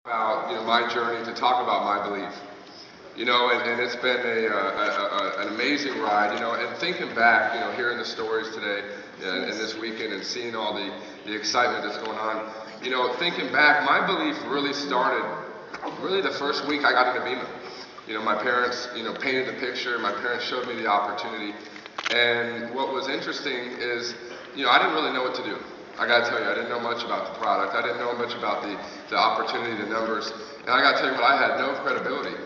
About my journey, to talk about my belief. And it's been an amazing ride. And thinking back, hearing the stories today and this weekend, and seeing all the excitement that's going on. Thinking back, my belief really started really the first week I got into Vemma. My parents, painted the picture. My parents showed me the opportunity. And what was interesting is, I didn't really know what to do. I gotta tell you, I didn't know much about the product. I didn't know much about the opportunity, the numbers. And I gotta tell you what, I had no credibility.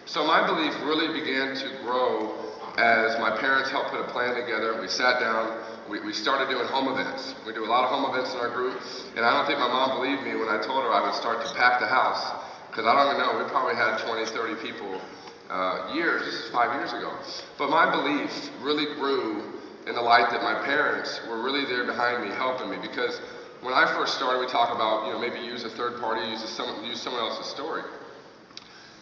So my belief really began to grow as my parents helped put a plan together. We sat down, we started doing home events. We do a lot of home events in our group. And I don't think my mom believed me when I told her I would start to pack the house. Because I don't even know, we probably had 20, 30 people this is 5 years ago. But my belief really grew in the light that my parents were really there behind me, helping me. Because when I first started, we talk about, maybe use a third party, use someone else's story.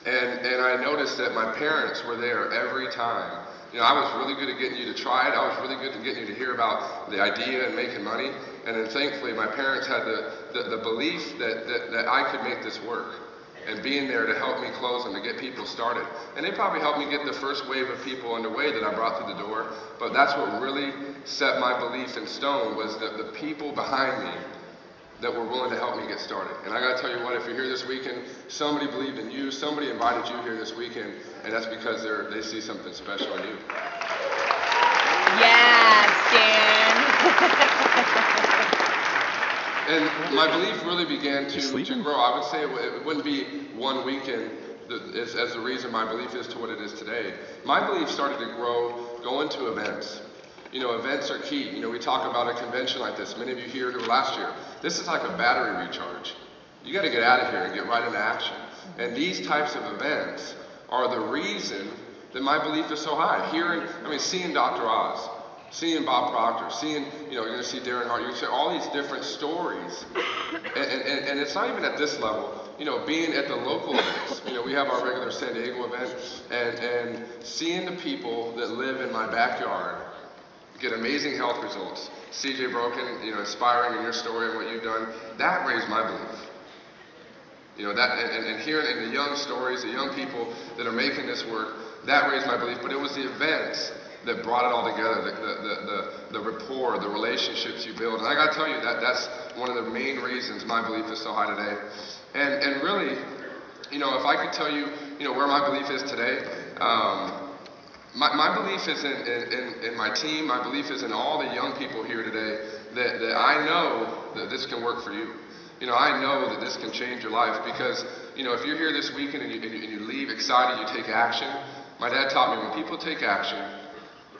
And I noticed that my parents were there every time. I was really good at getting you to try it. I was really good at getting you to hear about the idea and making money. And then thankfully, my parents had the belief that I could make this work, and being there to help me close them, to get people started. And they probably helped me get the first wave of people underway that I brought through the door. But that's what really set my belief in stone, was the people behind me that were willing to help me get started. And I gotta tell you what, if you're here this weekend, somebody believed in you, somebody invited you here this weekend, and that's because they see something special in you. Yes, Dan. And my belief really began to grow. I would say it wouldn't be one weekend as the reason my belief is to what it is today. My belief started to grow going to events. Events are key. We talk about a convention like this. Many of you here who were last year. This is like a battery recharge. You got to get out of here and get right into action. And these types of events are the reason that my belief is so high. Seeing Dr. Oz, seeing Bob Proctor, seeing, you're going to see Darren Hart, you're going to see all these different stories. And it's not even at this level. Being at the local events. We have our regular San Diego event, and seeing the people that live in my backyard get amazing health results. CJ Broken, inspiring in your story and what you've done, that raised my belief. And hearing the young stories, the young people that are making this work, that raised my belief. But it was the events that brought it all together, the rapport, the relationships you build. And I gotta tell you, that's one of the main reasons my belief is so high today. And really, if I could tell you, where my belief is today, my belief is in my team. My belief is in all the young people here today, that I know that this can work for you. I know that this can change your life, because, if you're here this weekend and you leave excited, you take action. My dad taught me, when people take action,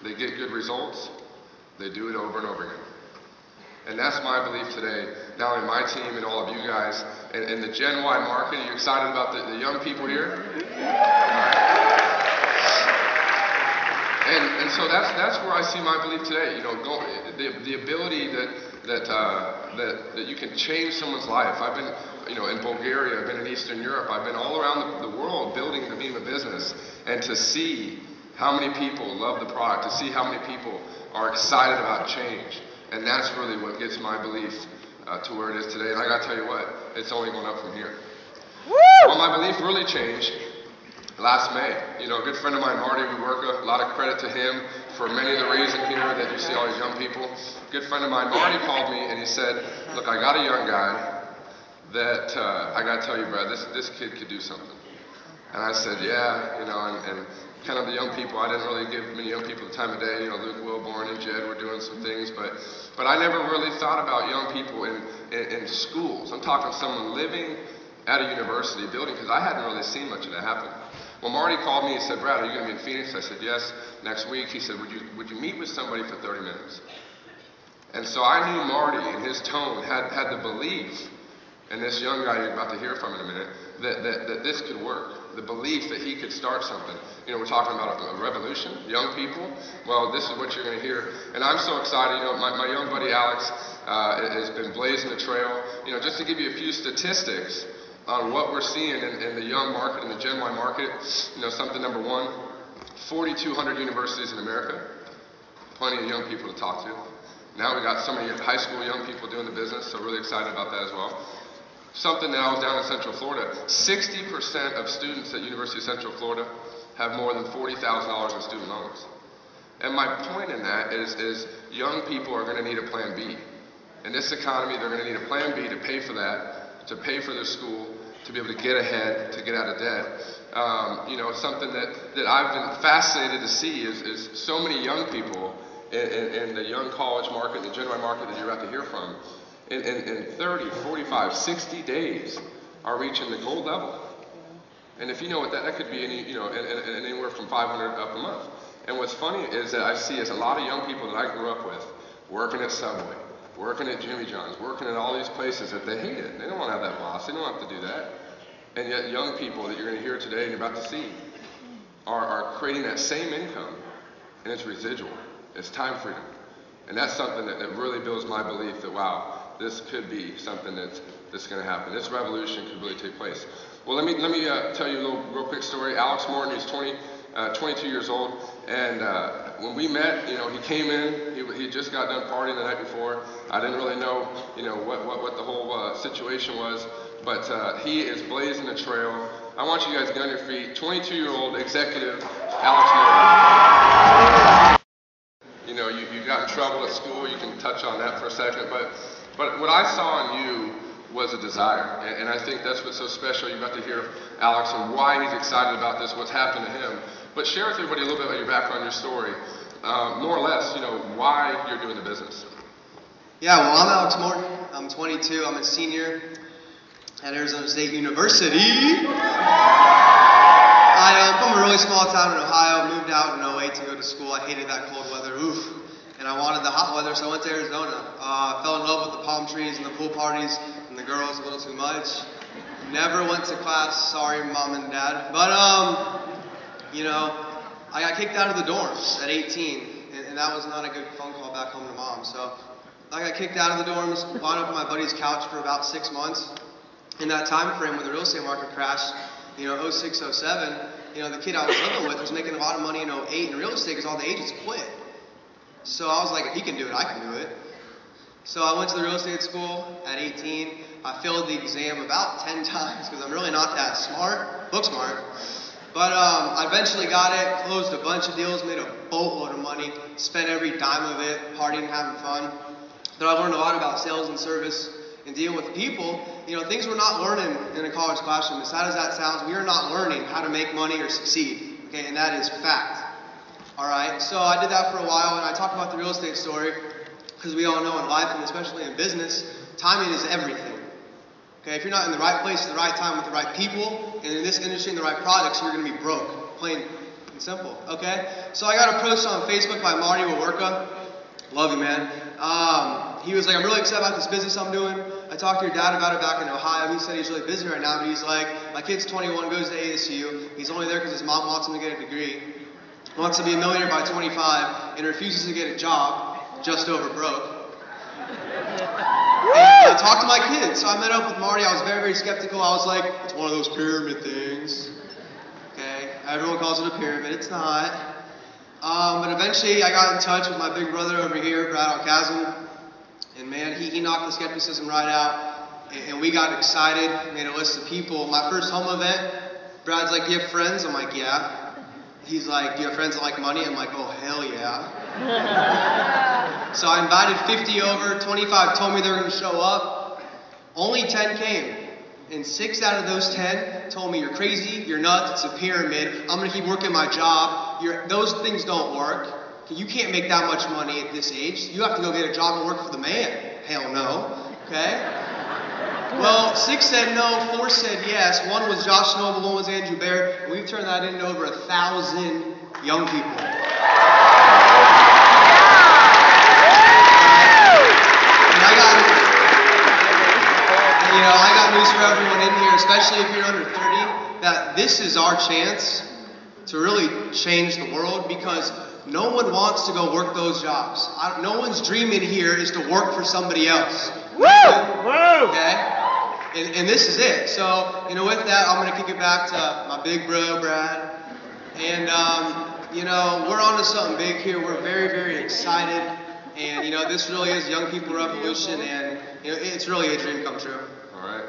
they get good results, they do it over and over again. And that's my belief today, not only my team and all of you guys, and the Gen Y market. Are you excited about the young people here? And so that's where I see my belief today. The ability that you can change someone's life. I've been, in Bulgaria. I've been in Eastern Europe. I've been all around the world building the Vemma business, and to see how many people love the product, to see how many people are excited about change, and that's really what gets my belief to where it is today. And I got to tell you what, it's only going up from here. Woo! Well, my belief really changed last May. A good friend of mine, Marty, we work a lot of credit to him for many of the reasons here that you see all these young people. Good friend of mine, Marty, called me and he said, look, I got a young guy that I got to tell you, Brad, this kid could do something. And I said, yeah, and kind of the young people, I didn't really give many young people the time of day. Luke Wilborn and Jed were doing some things, but I never really thought about young people in schools. I'm talking someone living at a university building, because I hadn't really seen much of that happen. Well, Marty called me and said, Brad, are you going to be in Phoenix? I said, yes, next week. He said, would you meet with somebody for 30 minutes? And so I knew Marty, and his tone had the belief, and this young guy you're about to hear from in a minute, that this could work. The belief that he could start something. We're talking about a revolution, young people. Well, this is what you're going to hear. And I'm so excited. My young buddy Alex has been blazing the trail. Just to give you a few statistics on what we're seeing in the young market, in the Gen Y market. Something number one, 4,200 universities in America. Plenty of young people to talk to. Now we got so many high school young people doing the business, so really excited about that as well. Something that I was down in Central Florida, 60% of students at University of Central Florida have more than $40,000 in student loans. And my point in that is young people are going to need a plan B. In this economy, they're going to need a plan B to pay for that, to pay for their school, to be able to get ahead, to get out of debt. You know, something that I've been fascinated to see is so many young people in the young college market, the general market that you're about to hear from, in 30, 45, 60 days are reaching the gold level. And if you know what that could be anywhere from 500 up a month. And what's funny is that I see is a lot of young people that I grew up with working at Subway, working at Jimmy John's, working at all these places that they hated. They don't want to have that boss. They don't have to do that. And yet young people that you're going to hear today and you're about to see are creating that same income, and it's residual. It's time freedom. And that's something that really builds my belief that, wow, this could be something that's going to happen. This revolution could really take place. Well, let me tell you a real quick story. Alex Morton, he's 22 years old, and when we met, you know, he came in. He just got done partying the night before. I didn't really know, you know, what the whole situation was, but he is blazing a trail. I want you guys to get on your feet. 22-year-old executive Alex Morton. You know, you got in trouble at school. You can touch on that for a second, but what I saw in you was a desire, and I think that's what's so special. You're about to hear Alex and why he's excited about this, what's happened to him. But share with everybody a little bit about your background, your story, more or less, you know, why you're doing the business. Yeah, well, I'm Alex Morton. I'm 22. I'm a senior at Arizona State University. I'm from a really small town in Ohio. Moved out in 08 to go to school. I hated that cold weather. Oof. And I wanted the hot weather, so I went to Arizona. Fell in love with the palm trees and the pool parties and the girls a little too much. Never went to class. Sorry, mom and dad. But, you know, I got kicked out of the dorms at 18, and that was not a good phone call back home to mom. So I got kicked out of the dorms, wound up on my buddy's couch for about 6 months. In that time frame when the real estate market crashed, you know, 06, 07, you know, the kid I was living with was making a lot of money in 08 in real estate because all the agents quit. So I was like, if he can do it, I can do it. So I went to the real estate school at 18. I failed the exam about 10 times because I'm really not that smart, book smart. But I eventually got it, closed a bunch of deals, made a boatload of money, spent every dime of it, partying, having fun. But I learned a lot about sales and service and dealing with people. You know, things we're not learning in a college classroom. As sad as that sounds, we are not learning how to make money or succeed. Okay, and that is fact. All right, so I did that for a while, and I talked about the real estate story because we all know in life, and especially in business, timing is everything. Okay, if you're not in the right place at the right time with the right people, and in this industry in the right products, you're going to be broke, plain and simple. Okay, so I got approached on Facebook by Marty Wawerka. Love you, man. He was like, I'm really excited about this business I'm doing. I talked to your dad about it back in Ohio. He said he's really busy right now, but he's like, my kid's 21, goes to ASU. He's only there because his mom wants him to get a degree. Wants to be a millionaire by 25, and refuses to get a job, just over broke. And I talked to my kids. So I met up with Marty. I was very, very skeptical. I was like, it's one of those pyramid things. Okay, everyone calls it a pyramid. It's not. But eventually I got in touch with my big brother over here, Brad Alkazin. And man, he knocked the skepticism right out. And we got excited, made a list of people. My first home event, Brad's like, do you have friends? I'm like, yeah. He's like, do you have friends that like money? I'm like, oh, hell yeah. So I invited 50 over, 25 told me they were going to show up. Only 10 came. And 6 out of those 10 told me, you're crazy, you're nuts, it's a pyramid, I'm going to keep working my job. Those things don't work. You can't make that much money at this age. You have to go get a job and work for the man. Hell no. Okay? Well, 6 said no, 4 said yes. 1 was Josh Noble, 1 was Andrew Bear. And we've turned that into over 1,000 young people. And I got news for everyone in here, especially if you're under 30, that this is our chance to really change the world because no one wants to go work those jobs. No one's dream in here is to work for somebody else. Woo! Woo! Okay? And this is it. So, with that, I'm going to kick it back to my big bro, Brad. And, we're on to something big here. We're very, very excited. And, this really is Young People Revolution. And, it's really a dream come true. All right.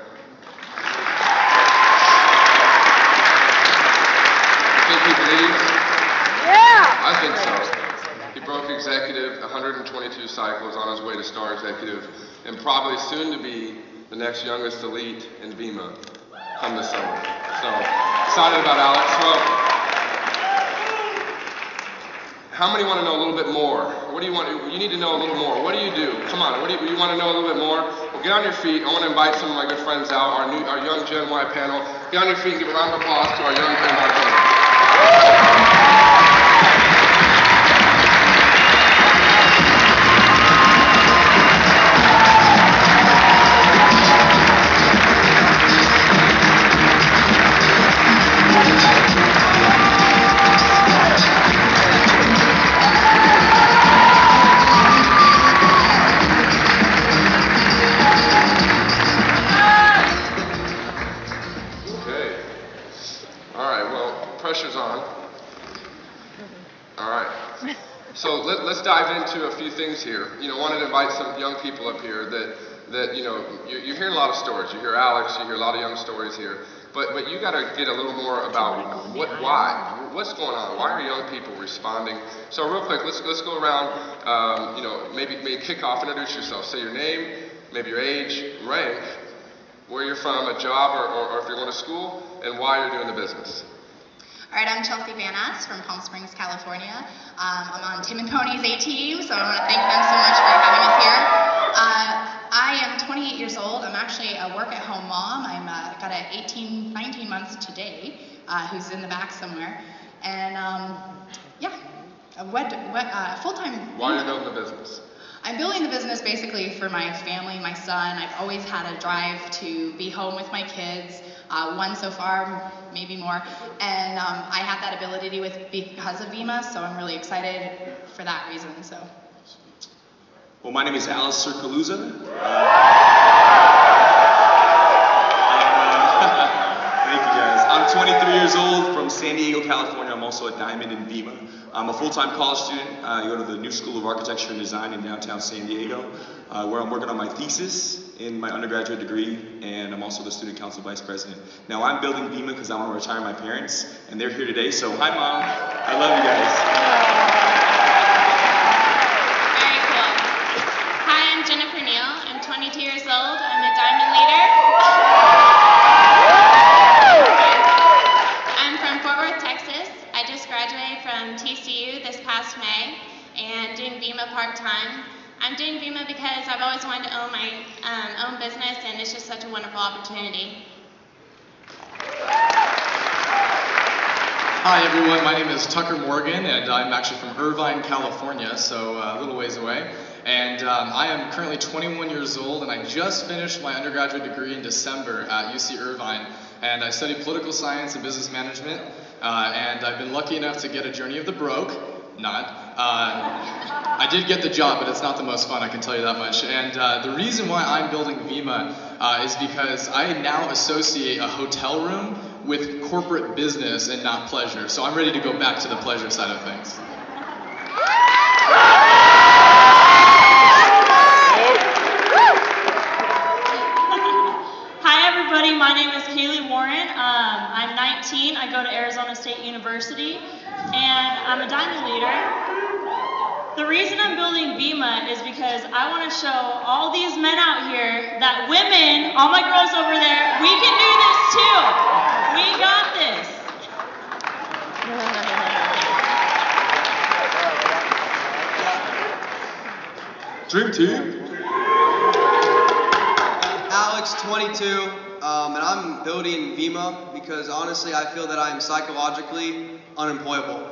executive, 122 cycles on his way to star executive, and probably soon to be the next youngest elite in Vemma come this summer. So excited about Alex. Well, how many want to know a little bit more? What do you want? You need to know a little more. What do you do? Come on. What do you want to know a little bit more? Well, get on your feet. I want to invite some of my good friends out. Our young Gen Y panel. Get on your feet and give a round of applause to our young Gen Y panel. Pressure's on. All right. So let's dive into a few things here. Wanted to invite some young people up here that you're hearing a lot of stories. You hear Alex, you hear a lot of young stories here. But you got to get a little more about why. What's going on? Why are young people responding? So real quick, let's go around. Maybe kick off, introduce yourself. Say your name, maybe your age, rank, where you're from, a job, or if you're going to school, and why you're doing the business. All right, I'm Chelsea Van Ass from Palm Springs, California. I'm on Tim and Tony's A team, so I want to thank them so much for having us here. I am 28 years old. I'm actually a work-at-home mom. I'm got a 19 months today, who's in the back somewhere, and yeah, a full-time. Why are you building the business? I'm building the business basically for my family, my son. I've always had a drive to be home with my kids. One so far, maybe more. And I have that ability because of Vemma, so I'm really excited for that reason. So. Well, my name is Alistair Kaluza. Thank you guys. I'm 23 years old from San Diego, California. I'm also a diamond in Vemma. I'm a full-time college student. I go to the New School of Architecture and Design in downtown San Diego, where I'm working on my thesis in my undergraduate degree, and I'm also the student council vice president. Now I'm building Vemma because I want to retire my parents, and they're here today, so hi Mom, I love you guys. Very cool. Hi, I'm Jennifer Neal, I'm 22 years old, I'm a diamond leader. I'm from Fort Worth, Texas. I just graduated from TCU this past May, and doing Vemma part-time. I'm doing Vemma because I've always wanted to own my own business, and it's just such a wonderful opportunity. Hi everyone, my name is Tucker Morgan, and I'm actually from Irvine, California, so a little ways away. And I am currently 21 years old, and I just finished my undergraduate degree in December at UC Irvine. And I studied political science and business management, and I've been lucky enough to get a Journey of the Broke. I did get the job, but it's not the most fun, I can tell you that much. And the reason why I'm building Vemma is because I now associate a hotel room with corporate business and not pleasure. So I'm ready to go back to the pleasure side of things. Hi everybody, my name is Kaylee Warren. I'm 19, I go to Arizona State University, and I'm a diamond leader. The reason I'm building Vemma is because I want to show all these men out here that women, all my girls over there, we can do this too. We got this. Dream team. Alex, 22, and I'm building Vemma because honestly I feel that I am psychologically unemployable.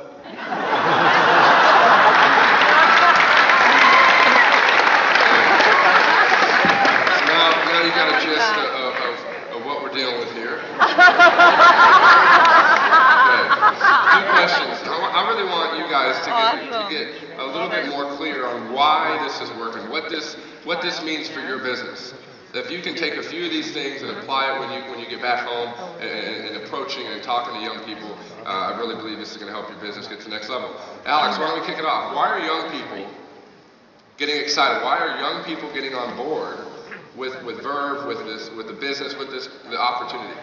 Now you got a gist of what we're dealing with here. Okay. Two questions. I really want you guys to get a little bit more clear on why this is working, what this means for your business. If you can take a few of these things and apply it when you get back home and approaching and talking to young people, I really believe this is going to help your business get to the next level. Alex, why don't we kick it off? Why are young people getting excited? Why are young people getting on board with Verve, with the business, with the opportunity?